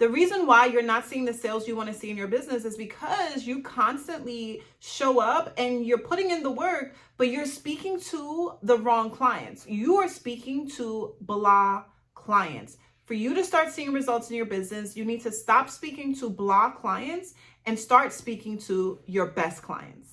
The reason why you're not seeing the sales you want to see in your business is because you constantly show up and you're putting in the work, but you're speaking to the wrong clients. You are speaking to blah clients. For you to start seeing results in your business, you need to stop speaking to blah clients and start speaking to your best clients.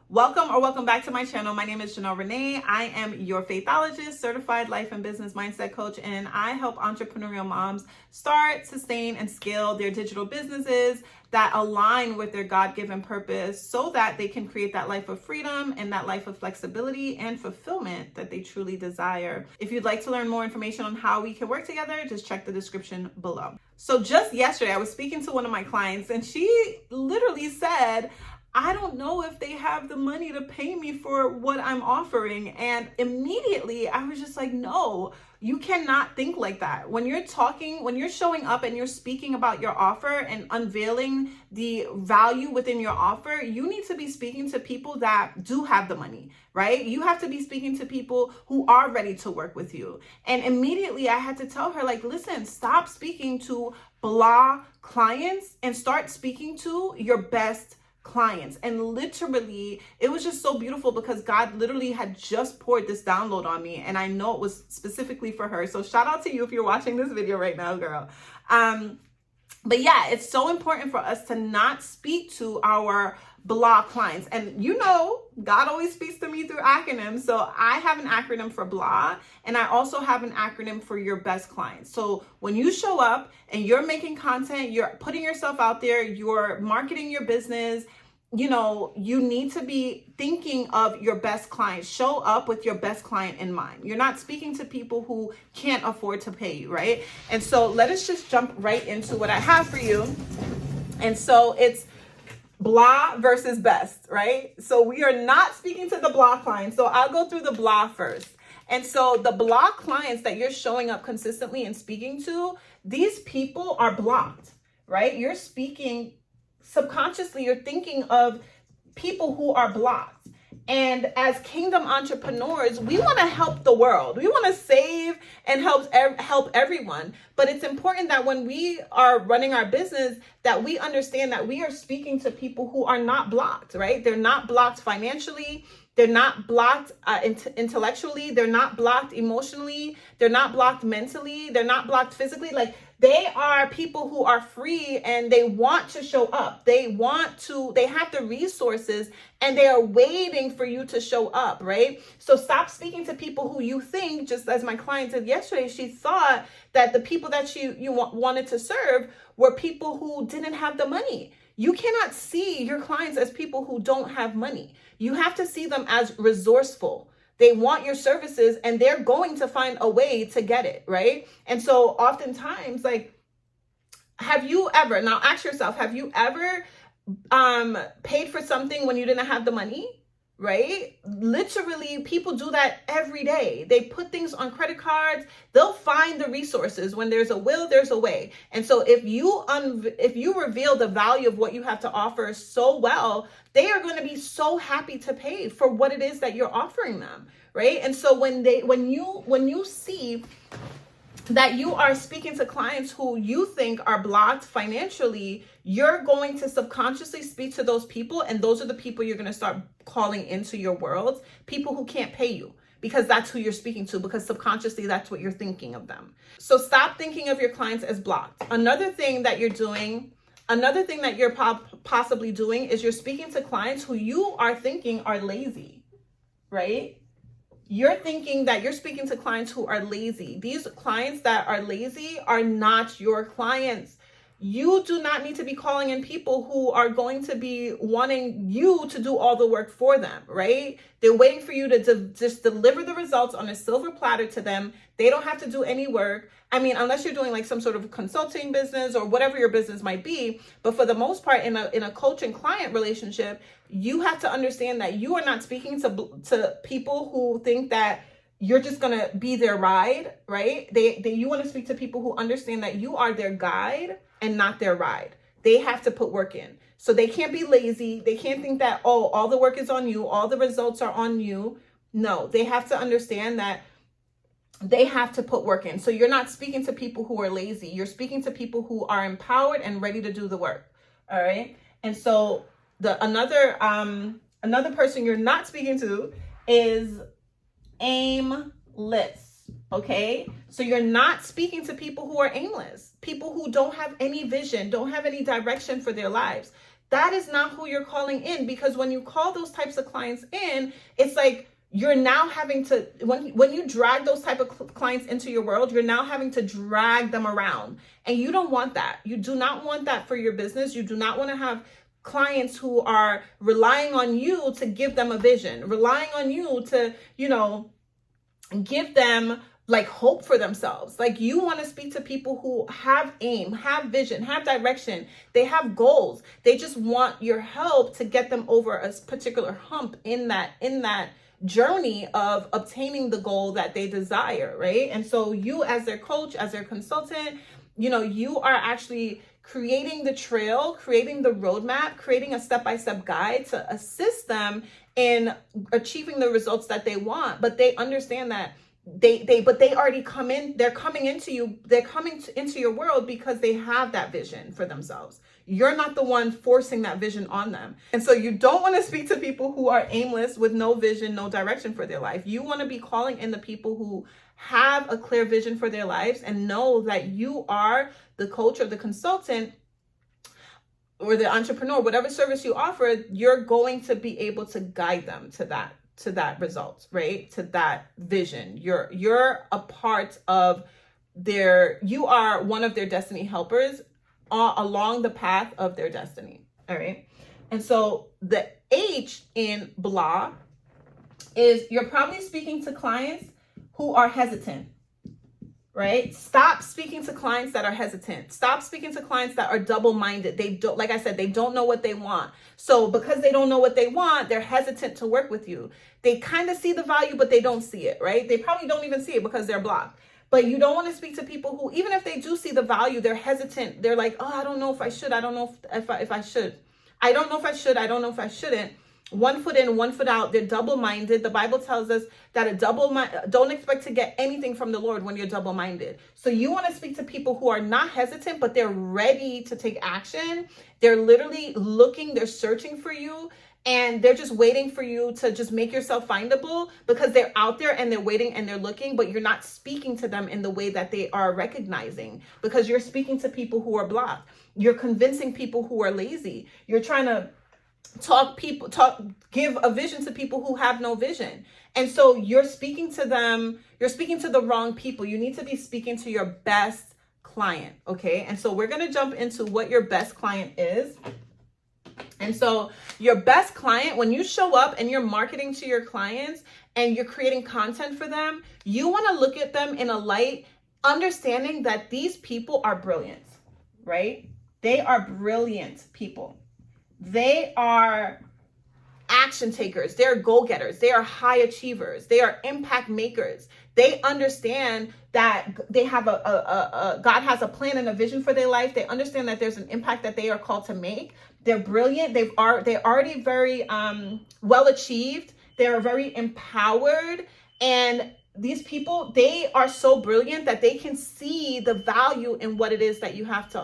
Welcome back to my channel. My name is Janel Ranée. I am your faithologist, certified life and business mindset coach, and I help entrepreneurial moms start, sustain, and scale their digital businesses that align with their God-given purpose so that they can create that life of freedom and that life of flexibility and fulfillment that they truly desire. If you'd like to learn more information on how we can work together, just check the description below. So just yesterday, I was speaking to one of my clients and she literally said, I don't know if they have the money to pay me for what I'm offering. And immediately I was just like, no, you cannot think like that. When you're showing up and you're speaking about your offer and unveiling the value within your offer, you need to be speaking to people that do have the money, right? You have to be speaking to people who are ready to work with you. And immediately I had to tell her, like, listen, stop speaking to blah clients and start speaking to your best clients. And literally, it was just so beautiful because God literally had just poured this download on me, and I know it was specifically for her. So shout out to you if you're watching this video right now, girl. But yeah, it's so important for us to not speak to our blah clients. And you know, God always speaks to me through acronyms. So I have an acronym for blah, and I also have an acronym for your best clients. So when you show up and you're making content, you're putting yourself out there, you're marketing your business, you know, you need to be thinking of your best client. Show up with your best client in mind. You're not speaking to people who can't afford to pay you, right? And so let us just jump right into what I have for you. And so it's blah versus best, right? So we are not speaking to the blah clients. So I'll go through the blah first. And so the blah clients that you're showing up consistently and speaking to, these people are blocked, right? You're speaking subconsciously, you're thinking of people who are blocked. And as kingdom entrepreneurs, we want to help the world. We want to save and help everyone. But it's important that when we are running our business, that we understand that we are speaking to people who are not blocked, right? They're not blocked financially. They're not blocked intellectually. They're not blocked emotionally. They're not blocked mentally. They're not blocked physically. Like, they are people who are free and they want to show up. They have the resources and they are waiting for you to show up, right? So stop speaking to people who you think, just as my client did yesterday, she thought that the people that you wanted to serve were people who didn't have the money. You cannot see your clients as people who don't have money. You have to see them as resourceful. They want your services and they're going to find a way to get it, right? And so oftentimes, like, now ask yourself, have you ever paid for something when you didn't have the money? Right? Literally, people do that every day. They put things on credit cards. They'll find the resources. When there's a will, there's a way. And so if you reveal the value of what you have to offer so well, they are going to be so happy to pay for what it is that you're offering them, right? And so when you see that you are speaking to clients who you think are blocked financially, you're going to subconsciously speak to those people, and those are the people you're going to start calling into your world, people who can't pay you, because that's who you're speaking to, because subconsciously that's what you're thinking of them. So stop thinking of your clients as blocked. Another thing that you're possibly doing is you're speaking to clients who you are thinking are lazy, right? You're thinking that you're speaking to clients who are lazy. These clients that are lazy are not your clients. You do not need to be calling in people who are going to be wanting you to do all the work for them, right? They're waiting for you to just deliver the results on a silver platter to them. They don't have to do any work. I mean, unless you're doing like some sort of consulting business or whatever your business might be. But for the most part, in a coach and client relationship, you have to understand that you are not speaking to people who think that you're just going to be their ride, right? You want to speak to people who understand that you are their guide and not their ride. They have to put work in. So they can't be lazy. They can't think that, oh, all the work is on you. All the results are on you. No, they have to understand that they have to put work in. So you're not speaking to people who are lazy. You're speaking to people who are empowered and ready to do the work. All right. And so another person you're not speaking to is aimless. Okay. So you're not speaking to people who are aimless, people who don't have any vision, don't have any direction for their lives. That is not who you're calling in, because when you call those types of clients in, it's like you're now having to, when you drag those type of clients into your world, you're now having to drag them around. And you don't want that. You do not want that for your business. You do not want to have clients who are relying on you to give them a vision, relying on you to, give them like hope for themselves. Like, you want to speak to people who have aim, have vision, have direction. They have goals. They just want your help to get them over a particular hump in that journey of obtaining the goal that they desire, right? And so you, as their coach, as their consultant, you are actually creating the trail, creating the roadmap, creating a step-by-step guide to assist them in achieving the results that they want. But they understand that they already come in, they're coming into you, into your world because they have that vision for themselves. You're not the one forcing that vision on them. And so you don't want to speak to people who are aimless with no vision, no direction for their life. You want to be calling in the people who have a clear vision for their lives and know that you are the coach or the consultant or the entrepreneur, whatever service you offer, you're going to be able to guide them to that result, right? To that vision. You're a part of you are one of their destiny helpers along the path of their destiny. All right. And so the H in blah is you're probably speaking to clients who are hesitant, right? Stop speaking to clients that are hesitant. Stop speaking to clients that are double-minded. They don't, like I said, they don't know what they want. So because they don't know what they want, they're hesitant to work with you. They kind of see the value, but they don't see it, right? They probably don't even see it because they're blocked. But you don't want to speak to people who, even if they do see the value, they're hesitant. They're like, oh, I don't know if I should. I don't know if I should. I don't know if I should. I don't know if I shouldn't. One foot in, one foot out. They're double-minded. The Bible tells us that don't expect to get anything from the Lord when you're double-minded. So you want to speak to people who are not hesitant, but they're ready to take action. They're literally looking, they're searching for you, and they're just waiting for you to just make yourself findable, because they're out there and they're waiting and they're looking, but you're not speaking to them in the way that they are recognizing, because you're speaking to people who are blocked. You're convincing people who are lazy. You're trying to give a vision to people who have no vision. And so you're speaking to them, you're speaking to the wrong people. You need to be speaking to your best client, okay? And so we're going to jump into what your best client is. And so your best client, when you show up and you're marketing to your clients and you're creating content for them, you want to look at them in a light, understanding that these people are brilliant, right? They are brilliant people. They are action takers. They're go-getters. They are high achievers. They are impact makers. They understand that they have God has a plan and a vision for their life. They understand that there's an impact that they are called to make. They're brilliant. They're already very well achieved. They're very empowered. And these people, they are so brilliant that they can see the value in what it is that you have to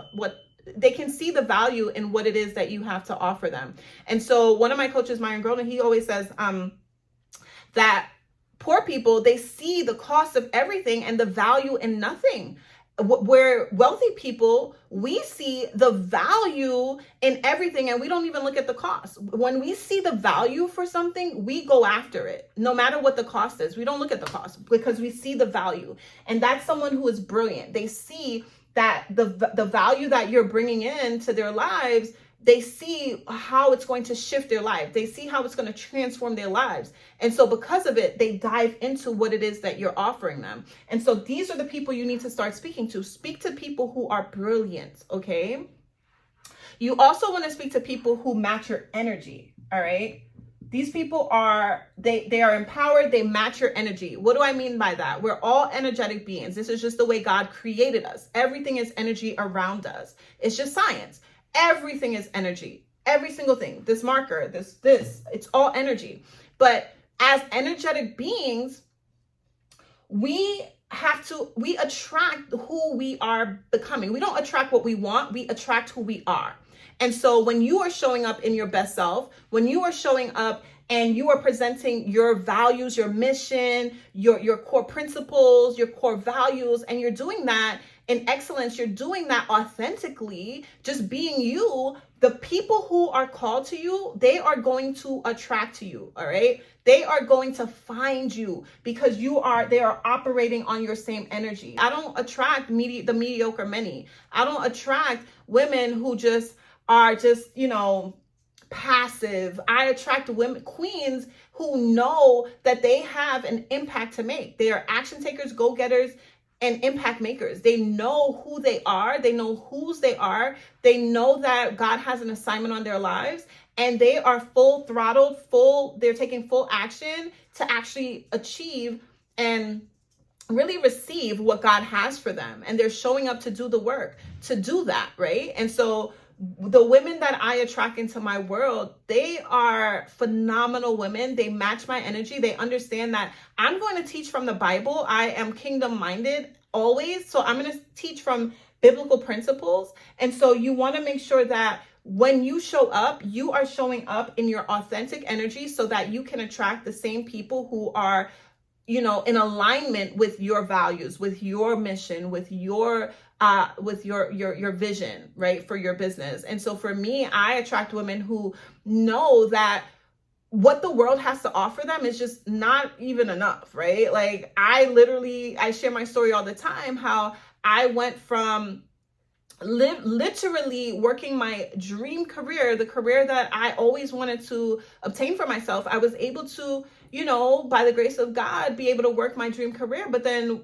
offer them. And so one of my coaches, Myron Groden, he always says that poor people, they see the cost of everything and the value in nothing. Where wealthy people, we see the value in everything and we don't even look at the cost. When we see the value for something, we go after it, no matter what the cost is. We don't look at the cost because we see the value. And that's someone who is brilliant. They see that the value that you're bringing into their lives, they see how it's going to shift their life. They see how it's going to transform their lives. And so because of it, they dive into what it is that you're offering them. And so these are the people you need to start speaking to. Speak to people who are brilliant, okay? You also want to speak to people who match your energy, all right? These people are, they are empowered, they match your energy. What do I mean by that? We're all energetic beings. This is just the way God created us. Everything is energy around us. It's just science. Everything is energy. Every single thing. This marker, this, it's all energy. But as energetic beings, we we attract who we are becoming. We don't attract what we want, we attract who we are. And so when you are showing up in your best self, when you are showing up and you are presenting your values, your mission, your core principles, your core values, and you're doing that in excellence, you're doing that authentically, just being you, the people who are called to you, they are going to attract to you, all right? They are going to find you because they are operating on your same energy. I don't attract the mediocre many. I don't attract women who are passive. I attract women, queens who know that they have an impact to make. They are action takers, go-getters, and impact makers. They know who they are. They know whose they are. They know that God has an assignment on their lives, and they are full throttled, they're taking full action to actually achieve and really receive what God has for them. And they're showing up to do the work, to do that, right? And so the women that I attract into my world, they are phenomenal women. They match my energy. They understand that I'm going to teach from the Bible. I am kingdom minded always. So I'm going to teach from biblical principles. And so you want to make sure that when you show up, you are showing up in your authentic energy so that you can attract the same people who are, in alignment with your values, with your mission, with your vision, right, for your business. And so for me, I attract women who know that what the world has to offer them is just not even enough, right? Like I share my story all the time, how I went from literally working my dream career, the career that I always wanted to obtain for myself. I was able to, by the grace of God, be able to work my dream career. But then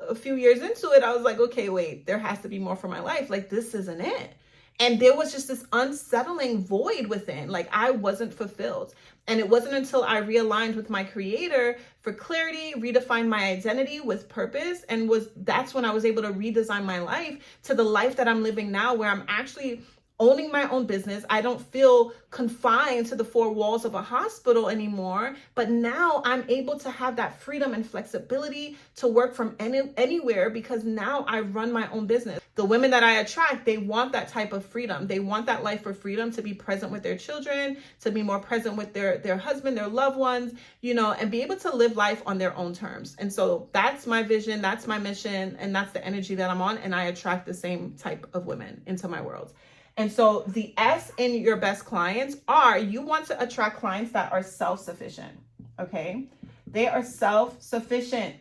a few years into it, I was like, okay, wait, there has to be more for my life. Like, this isn't it. And there was just this unsettling void within, like I wasn't fulfilled. And it wasn't until I realigned with my creator for clarity, redefined my identity with purpose, and that's when I was able to redesign my life to the life that I'm living now, where I'm actually owning my own business. I don't feel confined to the four walls of a hospital anymore, but now I'm able to have that freedom and flexibility to work from anywhere because now I run my own business. The women that I attract, they want that type of freedom. They want that life for freedom, to be present with their children, to be more present with their husband, their loved ones, and be able to live life on their own terms. And so that's my vision, that's my mission, and that's the energy that I'm on. And I attract the same type of women into my world. And so the S in your best clients you want to attract clients that are self-sufficient, okay? They are self-sufficient.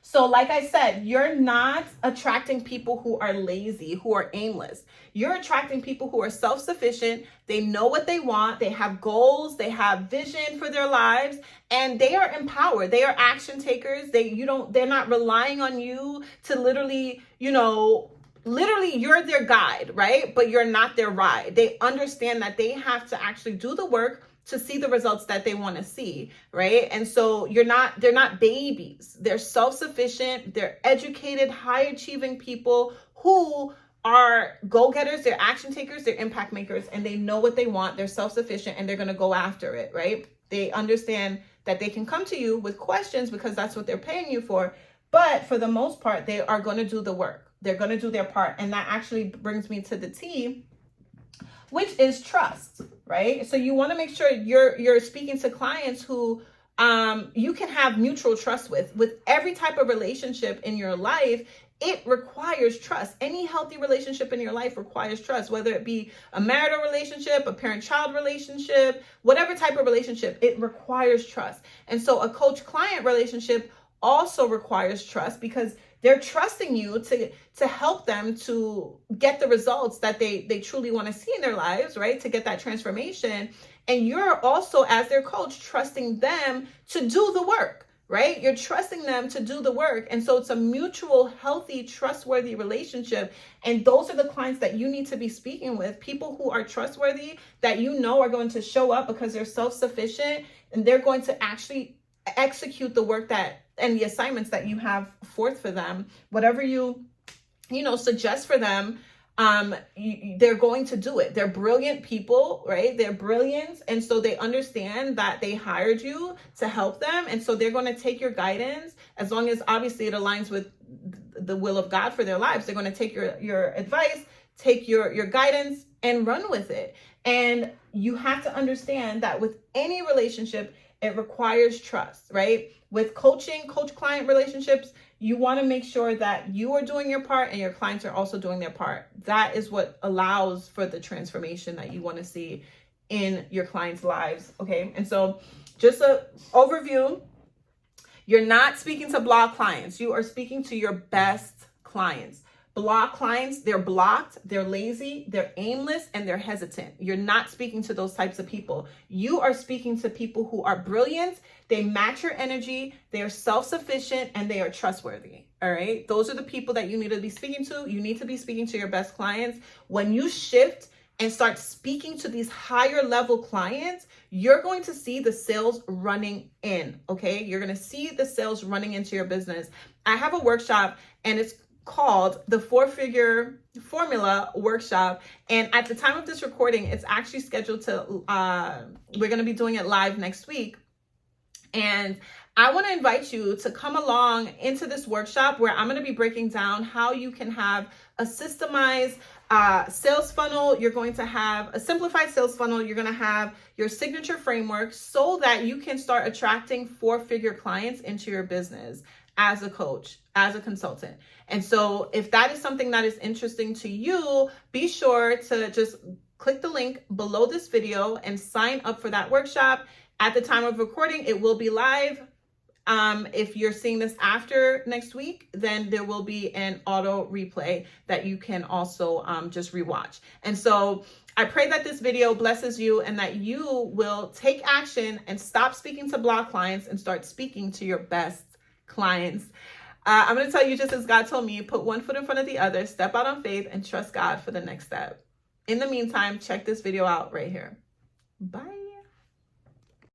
So like I said, you're not attracting people who are lazy, who are aimless. You're attracting people who are self-sufficient. They know what they want. They have goals. They have vision for their lives, and they are empowered. They are action takers. They're not relying on you to literally, you're their guide, right? But you're not their ride. They understand that they have to actually do the work to see the results that they want to see, right? And so they're not babies. They're self-sufficient. They're educated, high-achieving people who are go-getters, they're action takers, they're impact makers, and they know what they want. They're self-sufficient, and they're going to go after it, right? They understand that they can come to you with questions because that's what they're paying you for. But for the most part, they are going to do the work. They're going to do their part. And that actually brings me to the T, which is trust, right? So you want to make sure you're speaking to clients who you can have mutual trust with. With every type of relationship in your life, it requires trust. Any healthy relationship in your life requires trust, whether it be a marital relationship, a parent-child relationship, whatever type of relationship, it requires trust. And so a coach-client relationship also requires trust because they're trusting you to help them to get the results that they truly want to see in their lives, right? To get that transformation. And you're also, as their coach, trusting them to do the work, right? You're trusting them to do the work. And so it's a mutual, healthy, trustworthy relationship. And those are the clients that you need to be speaking with, people who are trustworthy, that are going to show up because they're self-sufficient and they're going to actually execute the work and the assignments that you have forth for them. Whatever you suggest for them, they're going to do it. They're brilliant people, right? They're brilliant. And so they understand that they hired you to help them. And so they're going to take your guidance, as long as obviously it aligns with the will of God for their lives. They're going to take your advice, take your guidance, and run with it. And you have to understand that with any relationship, it requires trust, right? With coach-client relationships, you want to make sure that you are doing your part and your clients are also doing their part. That is what allows for the transformation that you want to see in your clients' lives, okay? And so just an overview, you're not speaking to blog clients. You are speaking to your best clients. Blog clients, they're blocked, they're lazy, they're aimless, and they're hesitant. You're not speaking to those types of people. You are speaking to people who are brilliant, they match your energy, they are self-sufficient, and they are trustworthy, all right? Those are the people that you need to be speaking to. You need to be speaking to your best clients. When you shift and start speaking to these higher level clients, you're going to see the sales running in, okay? You're going to see the sales running into your business. I have a workshop, and it's called the 4-Figure Formula Workshop. And at the time of this recording, it's actually scheduled to, we're going to be doing it live next week. And I want to invite you to come along into this workshop where I'm going to be breaking down how you can have a systemized sales funnel. You're going to have a simplified sales funnel. You're going to have your signature framework so that you can start attracting 4-figure clients into your business as a coach, as a consultant. And so if that is something that is interesting to you, be sure to just click the link below this video and sign up for that workshop. At the time of recording, it will be live. If you're seeing this after next week, then there will be an auto replay that you can also just rewatch. And so I pray that this video blesses you and that you will take action and stop speaking to blog clients and start speaking to your best clients. I'm going to tell you, just as God told me, put one foot in front of the other, step out on faith, and trust God for the next step. In the meantime, check this video out right here. Bye.